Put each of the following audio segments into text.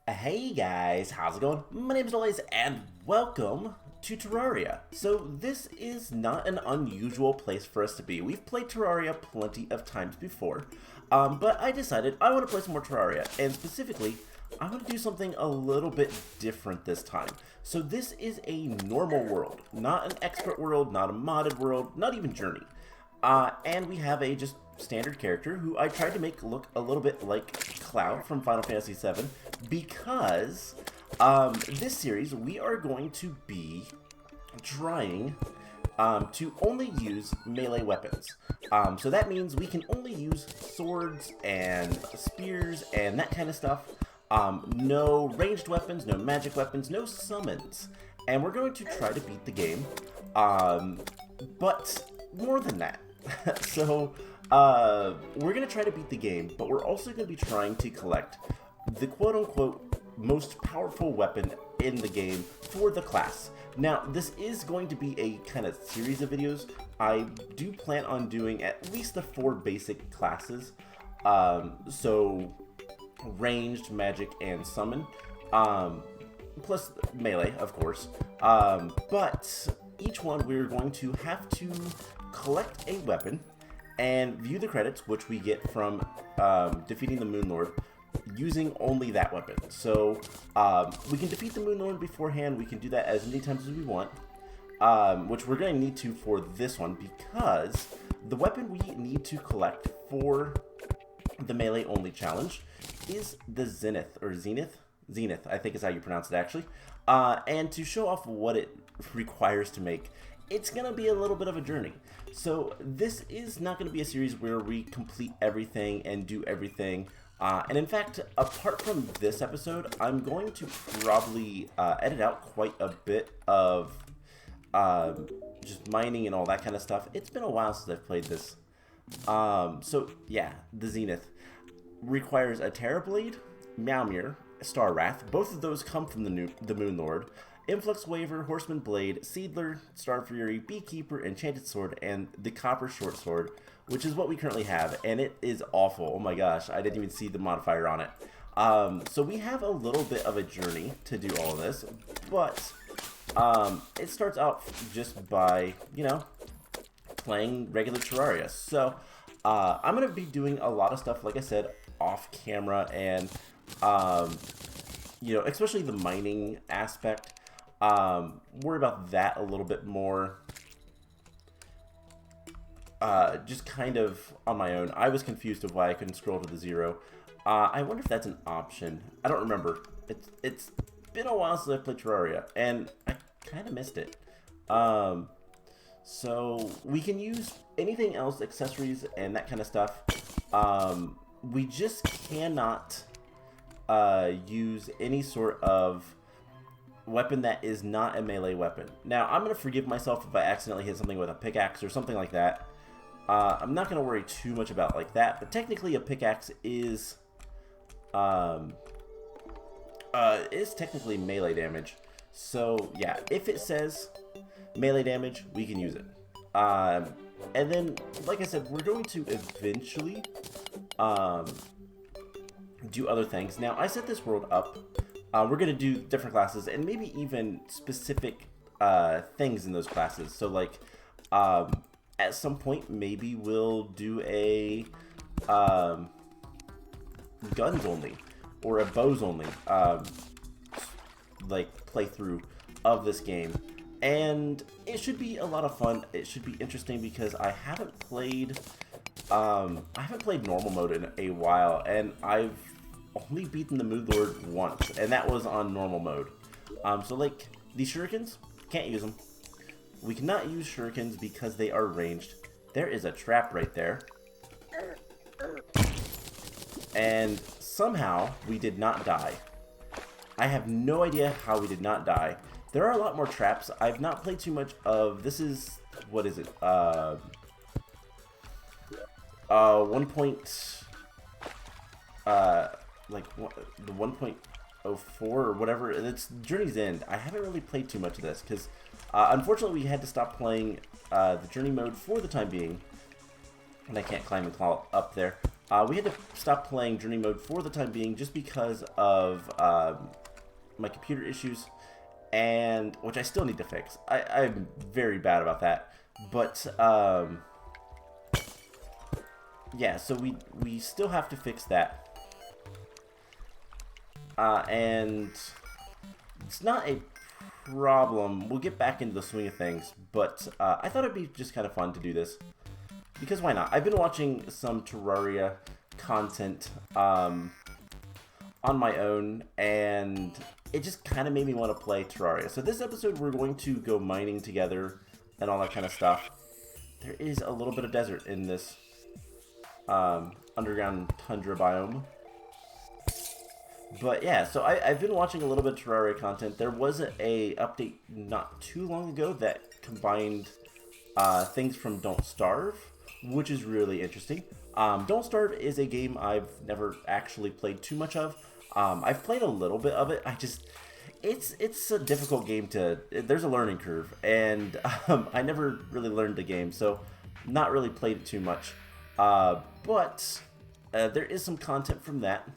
Hey guys, how's it going? My name is Elias and welcome to Terraria. So this is not an unusual place for us to be. We've played Terraria plenty of times before, but I decided I want to play some more Terraria, and specifically, I want to do something a little bit different this time. So this is a normal world, not an expert world, not a modded world, not even Journey. And we have a just standard character who I tried to make look a little bit like Cloud from Final Fantasy VII because this series we are going to be trying to only use melee weapons. So that means we can only use swords and spears and that kind of stuff. No ranged weapons, no magic weapons, no summons. And we're going to try to beat the game. But more than that. So we're going to try to beat the game, but we're also going to be trying to collect the quote-unquote most powerful weapon in the game for the class. Now, this is going to be a kind of series of videos. I do plan on doing at least the 4 basic classes. So ranged, magic, and summon. Plus melee, of course. But each one we're going to have to collect a weapon and view the credits, which we get from defeating the Moon Lord using only that weapon. So we can defeat the Moon Lord beforehand. We can do that as many times as we want, which we're going to need to for this one because the weapon we need to collect for the melee only challenge is the Zenith, or Zenith? Zenith, I think is how you pronounce it actually. And to show off what it requires to make, it's going to be a little bit of a journey. So this is not going to be a series where we complete everything and do everything. And in fact, apart from this episode, I'm going to probably edit out quite a bit of just mining and all that kind of stuff. It's been a while since I've played this. So yeah, the Zenith requires a Terrorblade, Meowmere, Star Wrath. Both of those come from the Moon Lord. Influx Waver, Horseman Blade, Seedler, Star Fury, Beekeeper, Enchanted Sword, and the Copper Short Sword, which is what we currently have, and it is awful. Oh my gosh, I didn't even see the modifier on it. So we have a little bit of a journey to do all of this, but it starts out just by, you know, playing regular Terraria. So I'm going to be doing a lot of stuff, like I said, off camera, and you know, especially the mining aspect. Worry about that a little bit more. Just kind of on my own. I was confused of why I couldn't scroll to the 0. I wonder if that's an option. I don't remember. It's been a while since I've played Terraria, and I kind of missed it. So we can use anything else, accessories and that kind of stuff. We just cannot use any sort of weapon that is not a melee weapon. Now, I'm going to forgive myself if I accidentally hit something with a pickaxe or something like that. I'm not going to worry too much about like that, but technically a pickaxe is technically melee damage. So yeah, if it says melee damage, we can use it. And then, like I said, we're going to eventually do other things. Now, I set this world up. We're going to do different classes and maybe even specific things in those classes. So, like, at some point, maybe we'll do a guns only or a bows only like playthrough of this game. And it should be a lot of fun. It should be interesting because I haven't played normal mode in a while, and I've only beaten the Moon Lord once, and that was on normal mode. So like these shurikens, can't use them. We cannot use shurikens because they are ranged. There is a trap right there. And somehow we did not die. I have no idea how we did not die. There are a lot more traps. I've not played too much of, this is, what is it? The 1.04 or whatever. It's Journey's End. I haven't really played too much of this because unfortunately we had to stop playing the Journey mode for the time being, and I can't climb and claw up there. We had to stop playing Journey Mode for the time being just because of my computer issues, and which I still need to fix. I'm very bad about that. But, yeah, so we still have to fix that. And it's not a problem. We'll get back into the swing of things, but I thought it'd be just kind of fun to do this. Because why not? I've been watching some Terraria content on my own, and it just kind of made me want to play Terraria. So this episode, we're going to go mining together and all that kind of stuff. There is a little bit of desert in this underground tundra biome. But yeah, so I've been watching a little bit of Terraria content. There was a update not too long ago that combined things from Don't Starve, which is really interesting. Don't Starve is a game I've never actually played too much of. I've played a little bit of it. It's a difficult game there's a learning curve, and I never really learned the game, so not really played it too much. But there is some content from that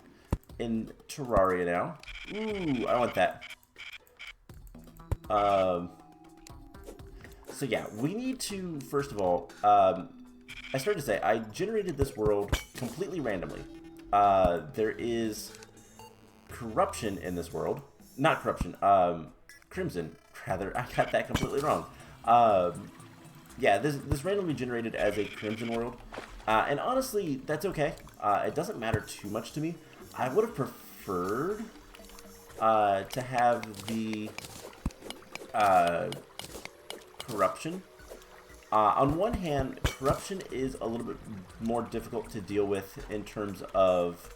in Terraria now. Ooh, I want that. So yeah, we need to, first of all, I started to say, I generated this world completely randomly. There is corruption in this world. Not corruption, crimson, rather. I got that completely wrong. Yeah, this randomly generated as a crimson world. And honestly, that's okay. It doesn't matter too much to me. I would have preferred to have the corruption. On one hand, corruption is a little bit more difficult to deal with in terms of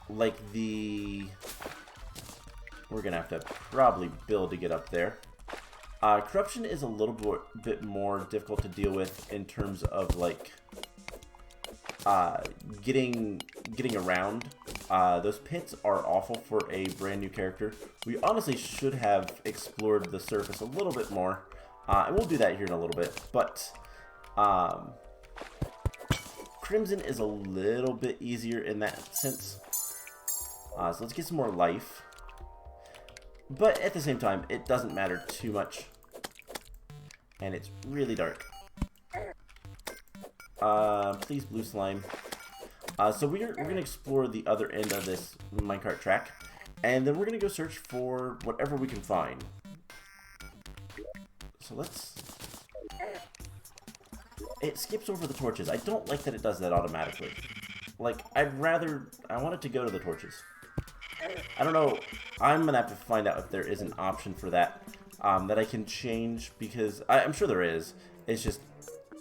like we're gonna have to probably build to get up there. Corruption is a little bit more difficult to deal with in terms of like getting around. Those pits are awful for a brand new character. We honestly should have explored the surface a little bit more, and we'll do that here in a little bit. But Crimson is a little bit easier in that sense. So let's get some more life. But at the same time, it doesn't matter too much. And it's really dark. Please, blue slime. So we're going to explore the other end of this minecart track. And then we're going to go search for whatever we can find. So let's... It skips over the torches. I don't like that it does that automatically. Like, I want it to go to the torches. I don't know. I'm going to have to find out if there is an option for that. That I can change, because I'm sure there is. It's just,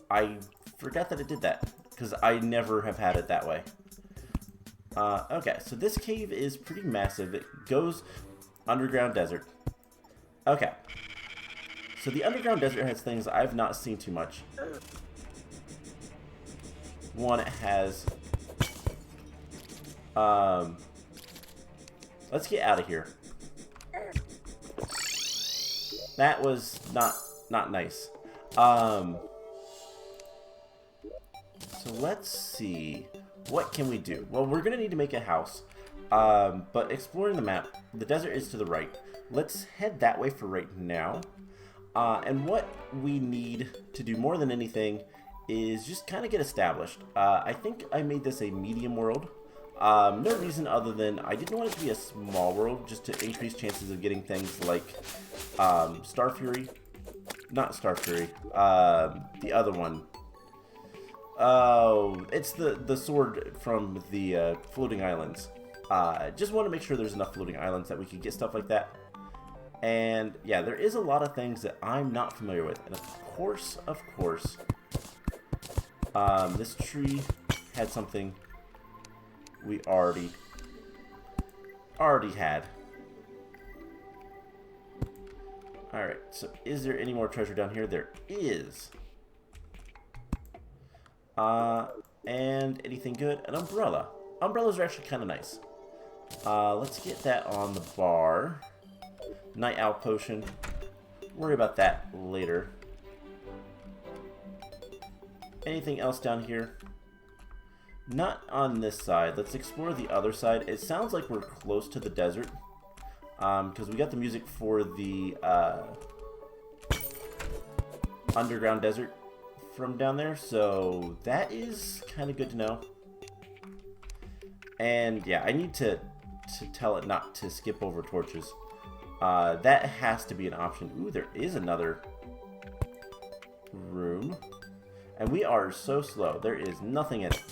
I forgot that it did that, because I never have had it that way. Okay, so this cave is pretty massive. It goes underground desert. Okay. So the underground desert has things I've not seen too much. One, it has... let's get out of here. That was not nice. So let's see. What can we do? Well, we're going to need to make a house. But exploring the map, the desert is to the right. Let's head that way for right now. And what we need to do more than anything is just kind of get established. I think I made this a medium world. No reason other than I didn't want it to be a small world, just to increase chances of getting things like Star Fury. Not Star Fury. The other one. Oh, it's the sword from the floating islands. Just want to make sure there's enough floating islands that we can get stuff like that. And yeah, there is a lot of things that I'm not familiar with. And of course, this tree had something we already had. Alright, so is there any more treasure down here? There is. And anything good? An umbrella. Umbrellas are actually kind of nice. Let's get that on the bar. Night owl potion. Worry about that later. anything else down here? Not on this side. Let's explore the other side. It sounds like we're close to the desert. Because we got the music for the underground desert from down there. So that is kind of good to know. And yeah, I need to tell it not to skip over torches. That has to be an option. Ooh, there is another room. And we are so slow. There is nothing in it.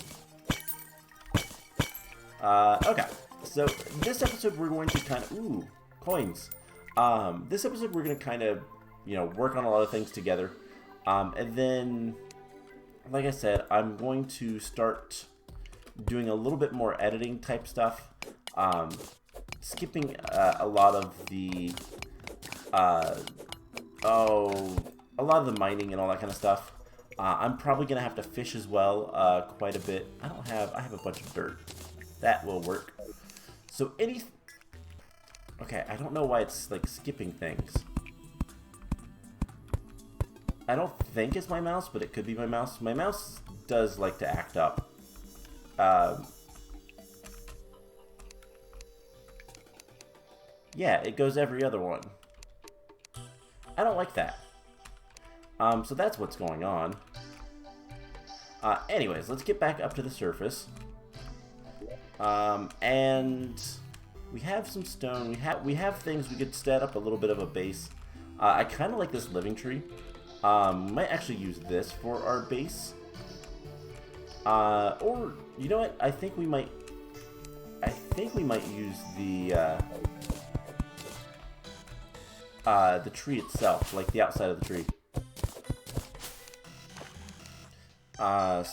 Okay. So this episode we're going to kind of... Ooh, coins. This episode we're going to kind of, work on a lot of things together. And then, like I said, I'm going to start doing a little bit more editing type stuff. Skipping a lot of the... a lot of the mining and all that kind of stuff. I'm probably going to have to fish as well quite a bit. I have a bunch of dirt. That will work. So okay, I don't know why it's like skipping things. I don't think it's my mouse, but it could be my mouse. My mouse does like to act up. Yeah, it goes every other one. I don't like that. So that's what's going on. Anyways, let's get back up to the surface. And we have some stone. We have things we could set up a little bit of a base. I kind of like this living tree. We might actually use this for our base. Or you know what? I think we might use the tree itself, like the outside of the tree.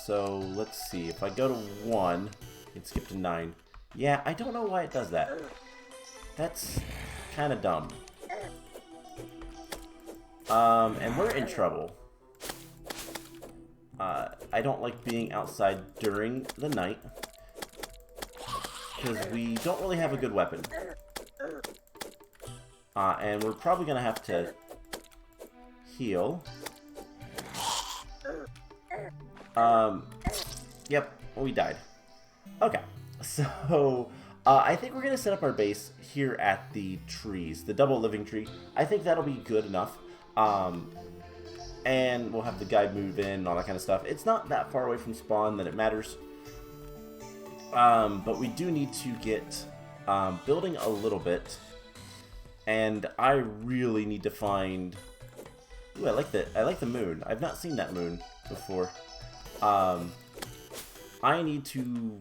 So let's see. If I go to 1, it skip to 9. Yeah, I don't know why it does that. That's kind of dumb. And we're in trouble. I don't like being outside during the night because we don't really have a good weapon. And we're probably gonna have to heal. Yep, we died. Okay, so I think we're gonna set up our base here at the trees, the double living tree. I think that'll be good enough. And we'll have the guide move in and all that kind of stuff. It's not that far away from spawn that it matters. But we do need to get building a little bit. And I really need to find... Ooh, I like the moon. I've not seen that moon before. I need to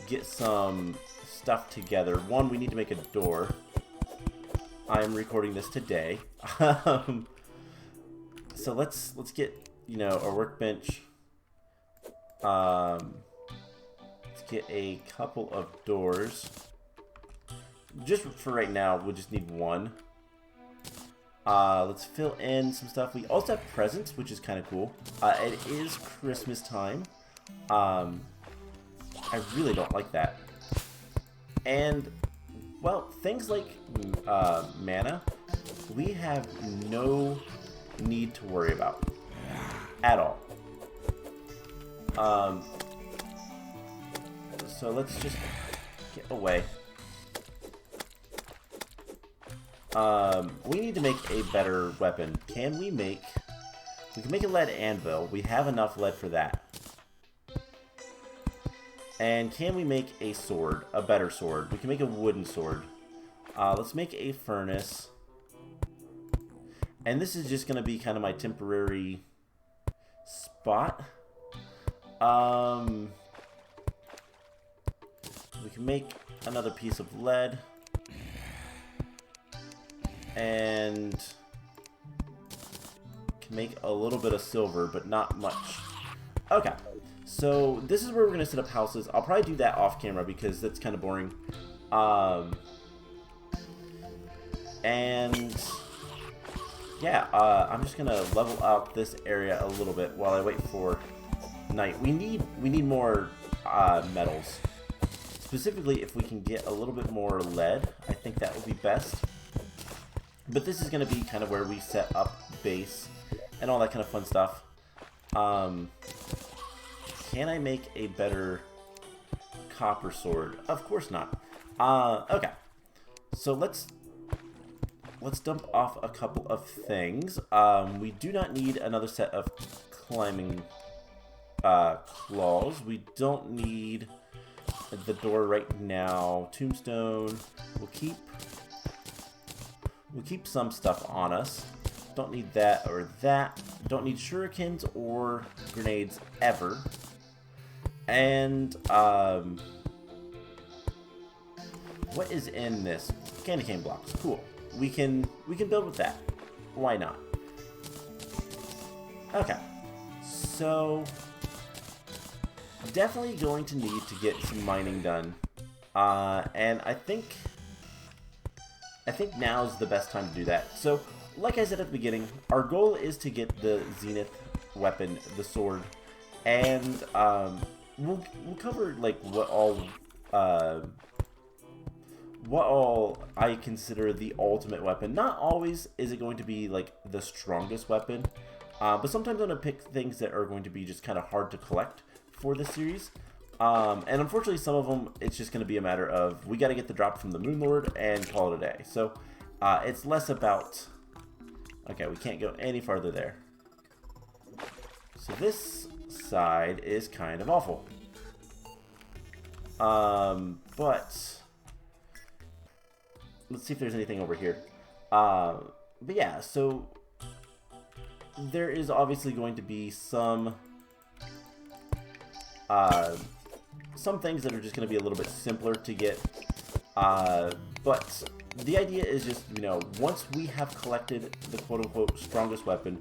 get some stuff together. One, we need to make a door. I'm recording this today. So let's get, a workbench. Let's get a couple of doors. Just for right now, we'll just need one. Let's fill in some stuff. We also have presents, which is kind of cool. It is Christmas time. I really don't like that. And, well, things like mana, we have no need to worry about at all. So let's just get away. We need to make a better weapon. We can make a lead anvil. We have enough lead for that. And can we make a sword? A better sword. We can make a wooden sword. Let's make a furnace. And this is just going to be kind of my temporary spot. We can make another piece of lead. And can make a little bit of silver, but not much. Okay, so this is where we're going to set up houses. I'll probably do that off camera because that's kind of boring. And yeah, I'm just going to level out this area a little bit while I wait for night. We need more metals. Specifically, if we can get a little bit more lead, I think that would be best. But this is going to be kind of where we set up base and all that kind of fun stuff. can I make a better copper sword? Of course not. Okay. So let's dump off a couple of things. We do not need another set of climbing claws. We don't need the door right now. Tombstone. We'll keep some stuff on us. Don't need that or that. Don't need shurikens or grenades ever. And what is in this? Candy cane blocks. Cool. We can build with that. Why not? Okay. So definitely going to need to get some mining done. And I think now's the best time to do that. So, like I said at the beginning, our goal is to get the Zenith weapon, the sword, and we'll cover like what all I consider the ultimate weapon. Not always is it going to be like the strongest weapon, but sometimes I'm going to pick things that are going to be just kind of hard to collect for this series. And unfortunately, some of them, it's just going to be a matter of we got to get the drop from the Moon Lord and call it a day. So it's less about... Okay, we can't go any farther there. So this side is kind of awful. But let's see if there's anything over here. But yeah, so there is obviously going to be some things that are just going to be a little bit simpler to get. But the idea is just, you know, once we have collected the quote-unquote strongest weapon,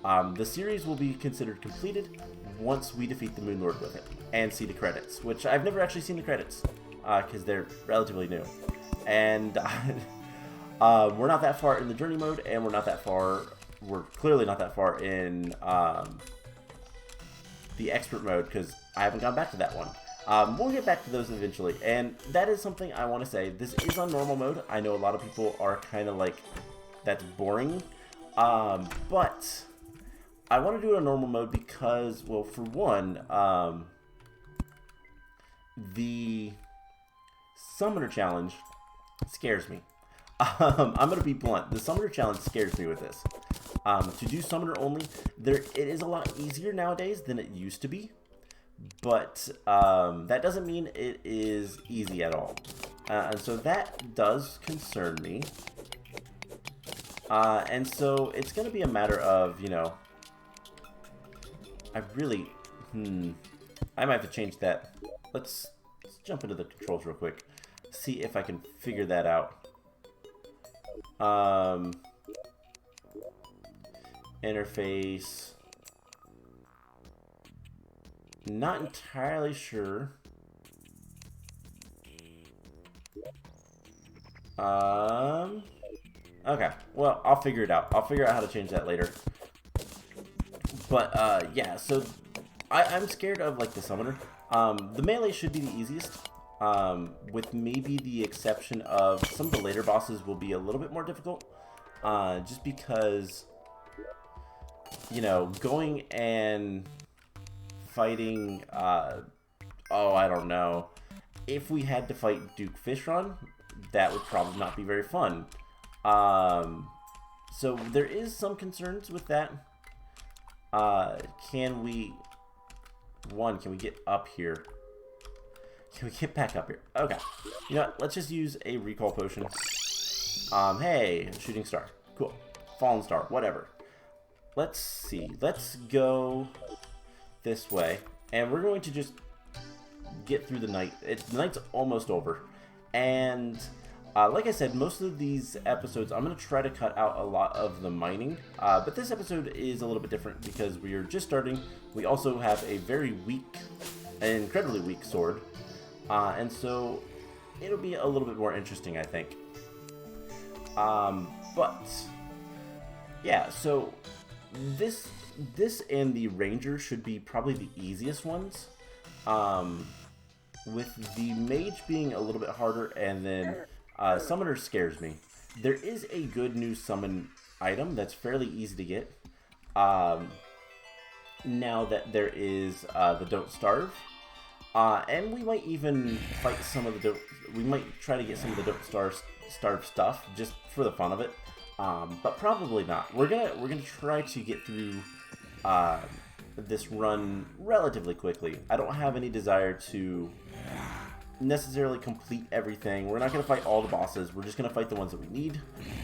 the series will be considered completed once we defeat the Moon Lord with it and see the credits, which I've never actually seen the credits because they're relatively new. And we're not that far in the journey mode, and we're clearly not that far in the expert mode because I haven't gone back to that one. We'll get back to those eventually, and that is something I want to say. This is on normal mode. I know a lot of people are kind of like, that's boring, but I want to do it on normal mode because, well, for one, the Summoner Challenge scares me. I'm going to be blunt. The Summoner Challenge scares me with this. To do Summoner only, it is a lot easier nowadays than it used to be. But that doesn't mean it is easy at all. And so that does concern me. And so it's going to be a matter of, you know, I might have to change that. Let's jump into the controls real quick. See if I can figure that out. Interface. Not entirely sure. Okay. Well, I'll figure it out. I'll figure out how to change that later. But, yeah, so I'm scared of, like, the Summoner. The melee should be the easiest, with maybe the exception of some of the later bosses will be a little bit more difficult, just because, you know, going and fighting, I don't know, if we had to fight Duke Fishron, that would probably not be very fun. So there is some concerns with that. Can we get up here? Can we get back up here? Okay. You know what? Let's just use a recall potion. Hey, shooting star. Cool. Fallen star. Whatever. Let's see. Let's go this way. And we're going to just get through the night. The night's almost over. And like I said, most of these episodes, I'm going to try to cut out a lot of the mining. But this episode is a little bit different because we are just starting. We also have a very weak, an incredibly weak sword. And so it'll be a little bit more interesting, I think. But yeah, so this and the Ranger should be probably the easiest ones. With the Mage being a little bit harder, and then Summoner scares me. There is a good new summon item that's fairly easy to get. now that there is the Don't Starve. And we might even fight some of the we might try to get some of the Don't Starve stuff just for the fun of it. But probably not. We're gonna try to get through this run relatively quickly. I don't have any desire to necessarily complete everything. We're not going to fight all the bosses. We're just going to fight the ones that we need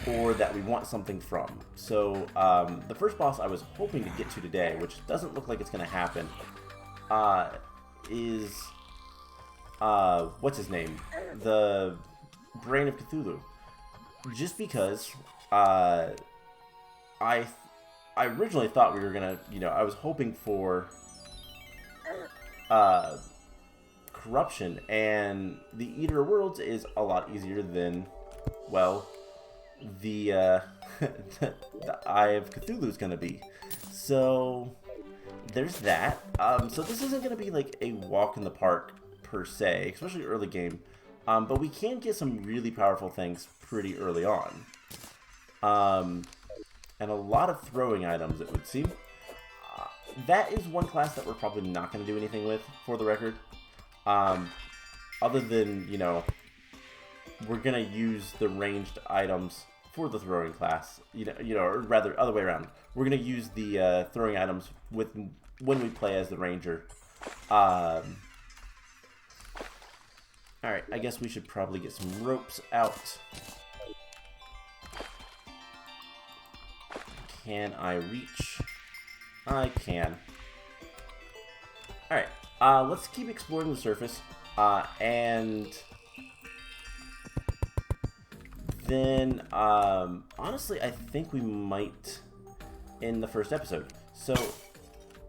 or that we want something from. So the first boss I was hoping to get to today, which doesn't look like it's going to happen, is what's his name? The Brain of Cthulhu. Just because I originally thought we were gonna, I was hoping for corruption, and the Eater of Worlds is a lot easier than, well, the Eye of Cthulhu is gonna be. So there's that. So this isn't gonna be like a walk in the park per se, especially early game. But we can get some really powerful things pretty early on. And a lot of throwing items, it would seem. That is one class that we're probably not going to do anything with, for the record. Other than, we're going to use the ranged items for the throwing class. Or rather, other way around. We're going to use the throwing items when we play as the ranger. Alright, I guess we should probably get some ropes out. Can I reach? I can. Alright, let's keep exploring the surface, and then, honestly, I think we might end the first episode. So,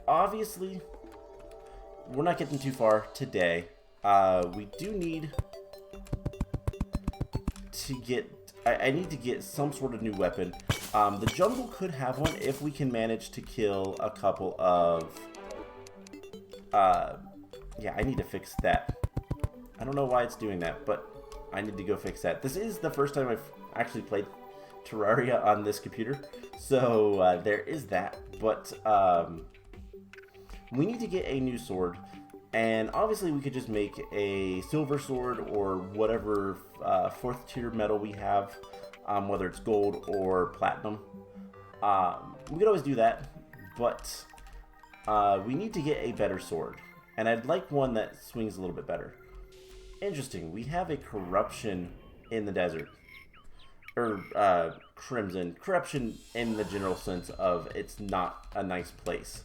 obviously, we're not getting too far today. We do need to get... I need to get some sort of new weapon. The jungle could have one if we can manage to kill a couple of... yeah, I need to fix that. I don't know why it's doing that, but I need to go fix that. This is the first time I've actually played Terraria on this computer, so there is that. But we need to get a new sword, and obviously we could just make a silver sword or whatever 4th tier metal we have, whether it's gold or platinum. We could always do that, but we need to get a better sword, and I'd like one that swings a little bit better. Interesting, we have a corruption in the desert. Or crimson. Corruption in the general sense of it's not a nice place.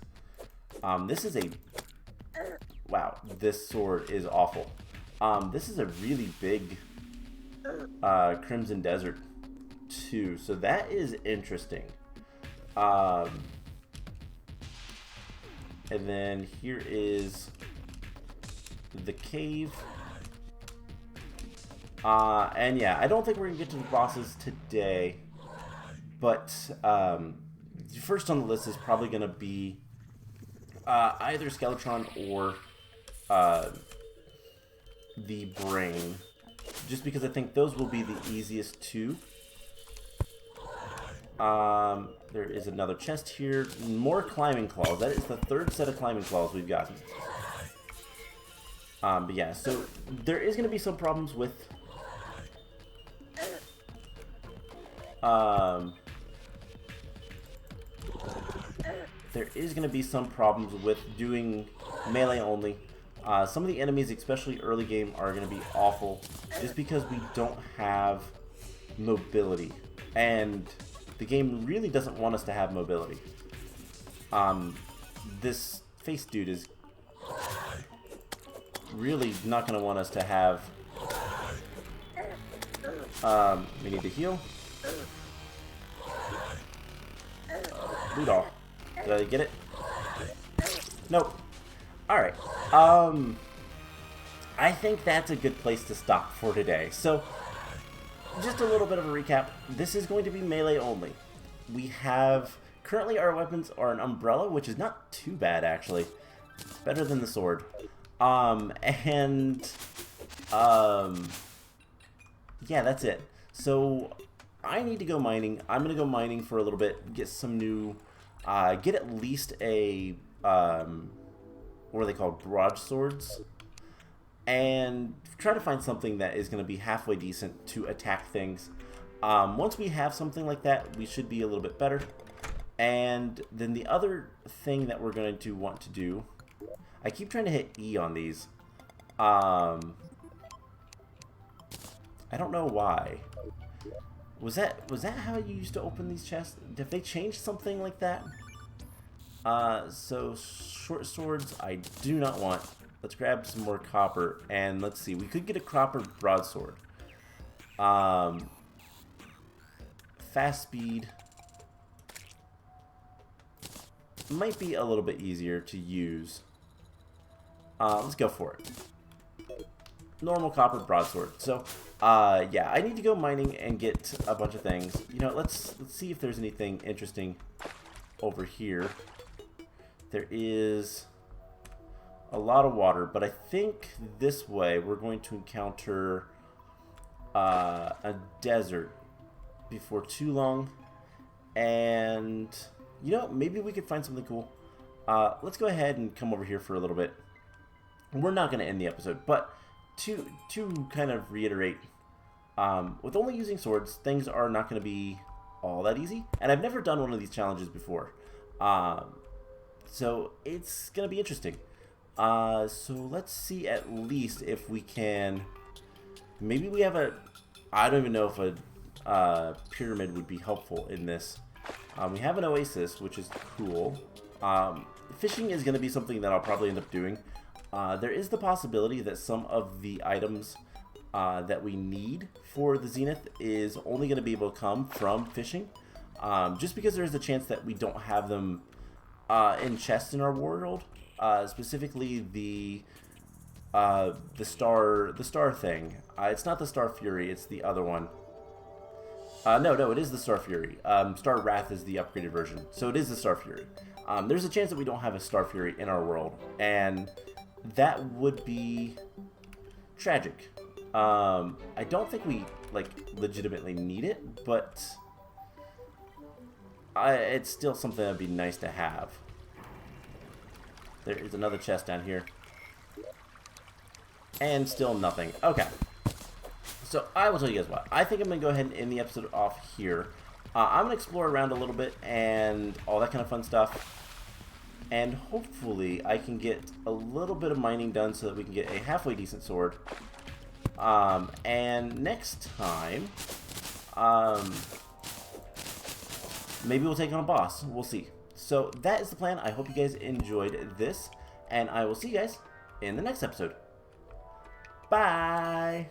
This is a... Wow, this sword is awful. This is a really big crimson desert too, so that is interesting. And then here is the cave. And yeah, I don't think we're gonna get to the bosses today, but first on the list is probably gonna be either Skeletron or the Brain, just because I think those will be the easiest two. There is another chest here, more climbing claws. That is the 3rd set of climbing claws we've gotten. But yeah, so there is going to be some problems with doing melee only. Some of the enemies, especially early game, are going to be awful just because we don't have mobility, and the game really doesn't want us to have mobility. This face dude is really not going to want us to have... we need to heal. Loot all. Did I get it? Nope. Alright. I think that's a good place to stop for today. So, just a little bit of a recap. This is going to be melee only. We have... Currently our weapons are an umbrella, which is not too bad, actually. It's better than the sword. Yeah, that's it. So, I need to go mining. I'm going to go mining for a little bit, get some new... get at least a what are they called? Broadswords. And try to find something that is going to be halfway decent to attack things. Once we have something like that, we should be a little bit better. And then the other thing that we're going to want to do, I keep trying to hit E on these. I don't know why. Was that how you used to open these chests? Did they change something like that? So short swords I do not want. Let's grab some more copper, and let's see. We could get a copper broadsword. Fast speed might be a little bit easier to use. Let's go for it. Normal copper broadsword. So, yeah, I need to go mining and get a bunch of things. You know, let's see if there's anything interesting over here. There is a lot of water, but I think this way we're going to encounter a desert before too long. And, you know, maybe we could find something cool. Let's go ahead and come over here for a little bit. We're not going to end the episode, but to kind of reiterate, with only using swords, things are not going to be all that easy. And I've never done one of these challenges before. So it's going to be interesting. So let's see at least if we can... Maybe we have a... I don't even know if a pyramid would be helpful in this. We have an oasis, which is cool. Fishing is going to be something that I'll probably end up doing. There is the possibility that some of the items that we need for the Zenith is only going to be able to come from fishing. Just because there's a chance that we don't have them in chests in our world. Specifically the star thing. It's not the Star Fury, it's the other one. No, it is the Star Fury. Star Wrath is the upgraded version, so it is the Star Fury. There's a chance that we don't have a Star Fury in our world, and that would be tragic. I don't think we legitimately need it, but it's still something that'd be nice to have. There is another chest down here. And still nothing. Okay. So I will tell you guys what. I think I'm going to go ahead and end the episode off here. I'm going to explore around a little bit and all that kind of fun stuff. And hopefully I can get a little bit of mining done so that we can get a halfway decent sword. And next time, maybe we'll take on a boss. We'll see. So that is the plan. I hope you guys enjoyed this, and I will see you guys in the next episode. Bye!